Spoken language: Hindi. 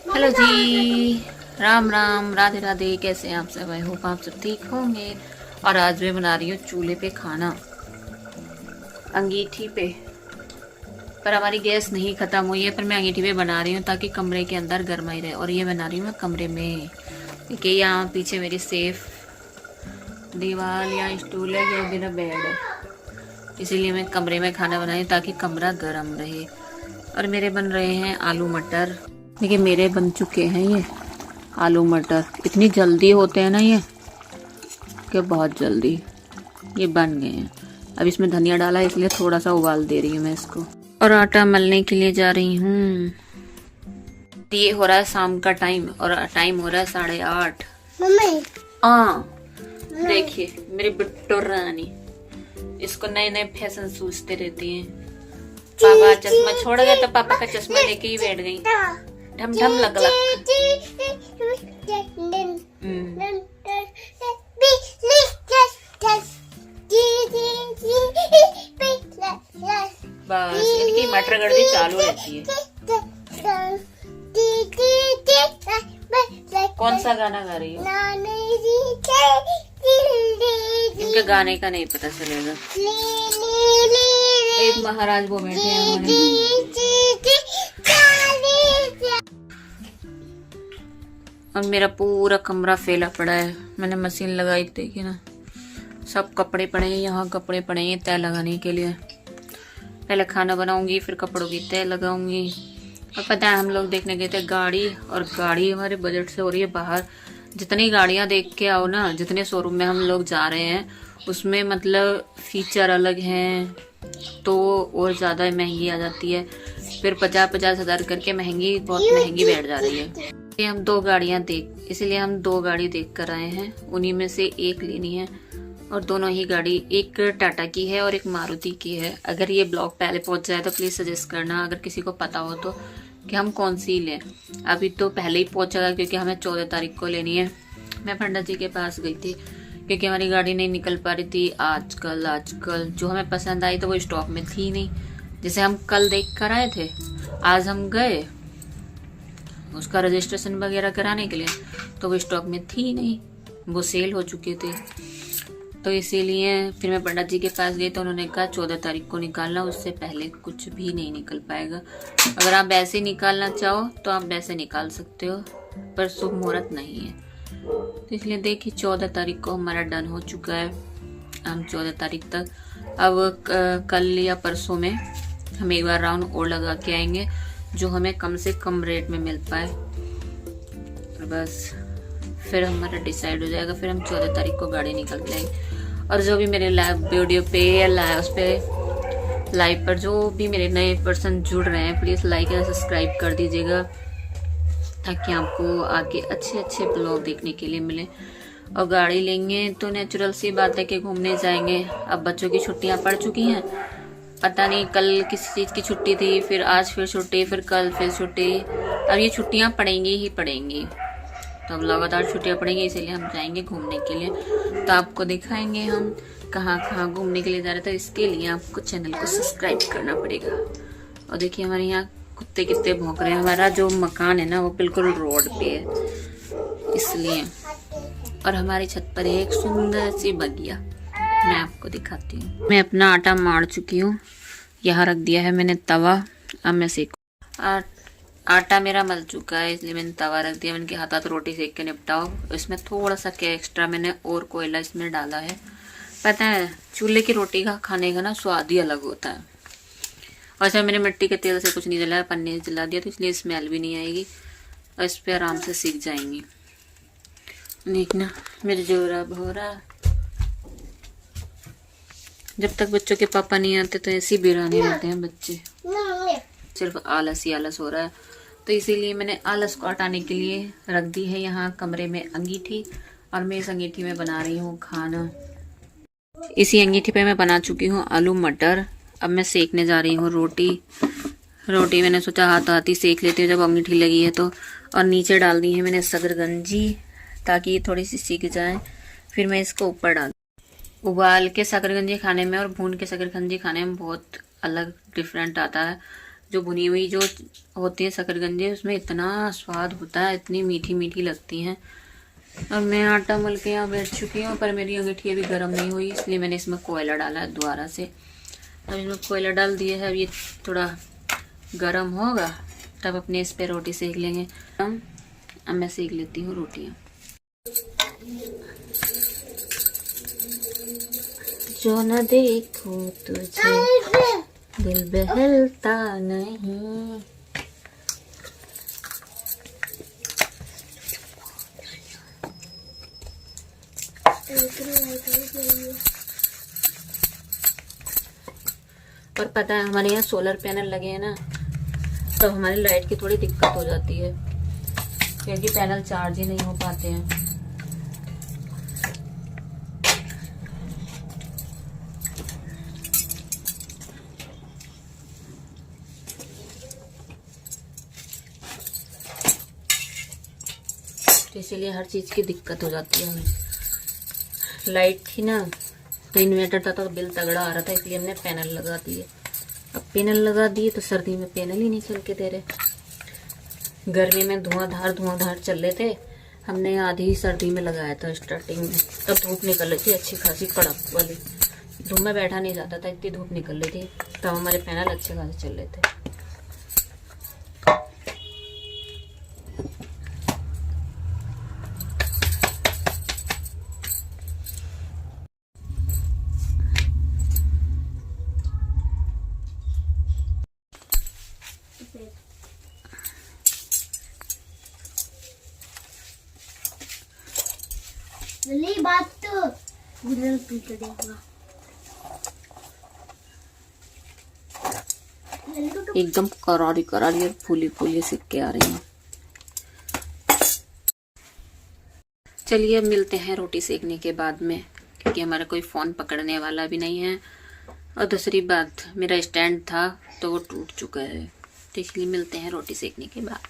हेलो जी, राम राम, राधे राधे। कैसे हैं आप सब? आई होप आप सब ठीक होंगे। और आज मैं बना रही हूँ चूल्हे पे खाना, अंगीठी पे। पर हमारी गैस नहीं ख़त्म हुई है, पर मैं अंगीठी पे बना रही हूँ ताकि कमरे के अंदर गर्मा ही रहे। और ये बना रही हूँ मैं कमरे में, क्योंकि यहाँ पीछे मेरी सेफ दीवार या स्टूल है या मेरा बेड है, इसीलिए मैं कमरे में खाना बनाई ताकि कमरा गर्म रहे। और मेरे बन रहे हैं आलू मटर। देखिए मेरे बन चुके हैं ये आलू मटर। इतनी जल्दी होते हैं ना ये, कि बहुत जल्दी ये बन गए हैं। अब इसमें धनिया डाला है, इसलिए थोड़ा सा उबाल दे रही हूँ मैं इसको। और आटा मलने के लिए जा रही हूँ। ये हो रहा है शाम का टाइम और टाइम हो रहा है 8:30। हाँ देखिए मेरी बिट्टू रानी, इसको नए नए फैशन सूझते रहती हैं। पापा चश्मा छोड़ गए तो पापा का चश्मा लेके ही बैठ गई। ढम ढम लग लग। बस इनकी मटर गर्दी चालू रहती है। कौन सा गाना गा रही हो? इनके गाने का नहीं पता चलेगा। एक महाराज वो बैठे हैं हमारे। और मेरा पूरा कमरा फैला पड़ा है। मैंने मशीन लगाई, देखी ना, सब कपड़े पड़े हैं यहाँ, कपड़े पड़े हैं तय लगाने के लिए। पहले खाना बनाऊंगी, फिर कपड़ों की तय लगाऊंगी। और पता है हम लोग देखने गए थे गाड़ी, और गाड़ी हमारे बजट से हो रही है बाहर। जितनी गाड़ियाँ देख के आओ ना, जितने शोरूम में हम लोग जा रहे हैं, उसमें मतलब फीचर अलग हैं तो और ज़्यादा महंगी आ जाती है। फिर 50-50 हज़ार करके महंगी, बहुत महंगी बैठ जा रही है। हम इसलिए हम दो गाड़ी देख कर आए हैं। उन्हीं में से एक लेनी है, और दोनों ही गाड़ी, एक टाटा की है और एक मारुति की है। अगर ये ब्लॉग पहले पहुंच जाए तो प्लीज़ सजेस्ट करना, अगर किसी को पता हो तो, कि हम कौन सी लें। अभी तो पहले ही पहुंचेगा क्योंकि हमें 14 तारीख को लेनी है। मैं पंडित जी के पास गई थी क्योंकि हमारी गाड़ी नहीं निकल पा रही थी। आजकल जो हमें पसंद आई तो वो स्टॉक में थी नहीं। जैसे हम कल देख कर आए थे, आज हम गए उसका रजिस्ट्रेशन वगैरह कराने के लिए, तो वो स्टॉक में थी नहीं, वो सेल हो चुके थे। तो इसीलिए फिर मैं पंडित जी के पास गई तो उन्होंने कहा 14 तारीख को निकालना, उससे पहले कुछ भी नहीं निकल पाएगा। अगर आप वैसे निकालना चाहो तो आप वैसे निकाल सकते हो, पर शुभ मुहूर्त नहीं है। तो इसलिए देखिए 14 तारीख को हमारा डन हो चुका है। हम 14 तारीख तक, अब कल या परसों में हम एक बार राउंड और लगा के आएंगे जो हमें कम से कम रेट में मिल पाए, और बस फिर हमारा डिसाइड हो जाएगा। फिर हम 14 तारीख को गाड़ी निकल जाएंगे। और जो भी मेरे लाइव वीडियो पे या उस पर लाइव पर जो भी मेरे नए पर्सन जुड़ रहे हैं, प्लीज़ लाइक या सब्सक्राइब कर दीजिएगा, ताकि आपको आगे अच्छे अच्छे ब्लॉग देखने के लिए मिले। और गाड़ी लेंगे तो नेचुरल सी बात है कि घूमने जाएंगे। अब बच्चों की छुट्टियां पड़ चुकी हैं, पता नहीं कल किस चीज़ की छुट्टी थी, फिर आज फिर छुट्टी, फिर कल फिर छुट्टी। अब ये छुट्टियां पड़ेंगी ही पड़ेंगी, तो अब लगातार छुट्टियां पड़ेंगी, इसीलिए हम जाएंगे घूमने के लिए। तो आपको दिखाएंगे हम कहाँ कहाँ घूमने के लिए जा रहे थे। इसके लिए आपको चैनल को सब्सक्राइब करना पड़ेगा। और देखिए हमारे यहाँ कुत्ते कितने भौंक रहे हैं। हमारा जो मकान है ना वो बिल्कुल रोड पे है, इसलिए। और हमारी छत पर एक सुंदर सी बगिया, मैं आपको दिखाती हूँ। मैं अपना आटा मार चुकी हूँ, यहाँ रख दिया है मैंने तवा। अब मैं सेकूँ। आटा मेरा मल चुका है, इसलिए मैंने तवा रख दिया। मैंने हाथ रोटी सेक के निपटाओ। इसमें थोड़ा सा क्या एक्स्ट्रा मैंने और कोयला इसमें डाला है। पता है चूल्हे की रोटी का खाने का ना स्वाद ही अलग होता है। वैसे मैंने मिट्टी के तेल से कुछ नहीं जलाया, पन्नी से जला दिया, तो इसलिए स्मेल भी नहीं आएगी और इस पर आराम से सीख जाएंगी। देखना मेरे जोरा भोरा, जब तक बच्चों के पापा नहीं आते तो ऐसे ही बिराने रहते हैं बच्चे। सिर्फ आलस ही आलस हो रहा है, तो इसीलिए मैंने आलस को हटाने के लिए रख दी है यहाँ कमरे में अंगीठी। और मैं इस अंगीठी में बना रही हूँ खाना। इसी अंगीठी पे मैं बना चुकी हूँ आलू मटर। अब मैं सेकने जा रही हूँ रोटी मैंने सोचा हाथ हाथ ही सेक लेती हूँ जब अंगीठी लगी है तो। और नीचे डाल दी है मैंने शकरकंजी, ताकि ये थोड़ी सी सीख जाए। फिर मैं इसको ऊपर डाल, उबाल के शकरकंजी खाने में और भून के शकरकंजी खाने में बहुत अलग डिफरेंट आता है। जो भुनी हुई जो होती है शकरकंदी, उसमें इतना स्वाद होता है, इतनी मीठी मीठी लगती हैं। अब मैं आटा मल के यहाँ बैठ चुकी हूँ, पर मेरी अंगूठी अभी गर्म नहीं हुई, इसलिए मैंने इसमें कोयला डाला है दोबारा से। अब इसमें कोयला डाल दिया है, अब ये थोड़ा गर्म होगा तब अपने इस पे रोटी सेक लेंगे। अब मैं सेक लेती हूँ रोटियाँ। जो न देखूं तुझे दिल बहलता नहीं। और पता है हमारे यहाँ सोलर पैनल लगे हैं ना, तब हमारी लाइट की थोड़ी दिक्कत हो जाती है, क्योंकि पैनल चार्ज ही नहीं हो पाते हैं। तो इसीलिए हर चीज़ की दिक्कत हो जाती है हमें। लाइट थी ना तो इन्वर्टर था तो बिल तगड़ा आ रहा था, इसलिए हमने पैनल लगा दिए। अब पैनल लगा दिए तो सर्दी में पैनल ही नहीं चल के दे रहे। गर्मी में धुआंधार चल रहे थे, हमने आधी सर्दी में लगाया था स्टार्टिंग में, तब धूप निकल रही थी अच्छी खासी कड़क वाली, धूप में बैठा नहीं जाता था, इतनी धूप निकल रही थी, तब हमारे पैनल अच्छे खासे चल रहे थे। बात तो एकदम करारी करारी और फूली फूली सिक्के आ रही हैं। चलिए अब मिलते हैं रोटी सेकने के बाद में, क्योंकि हमारा कोई फोन पकड़ने वाला भी नहीं है, और दूसरी बात मेरा स्टैंड था तो वो टूट चुका है, तो इसलिए मिलते हैं रोटी सेकने के बाद।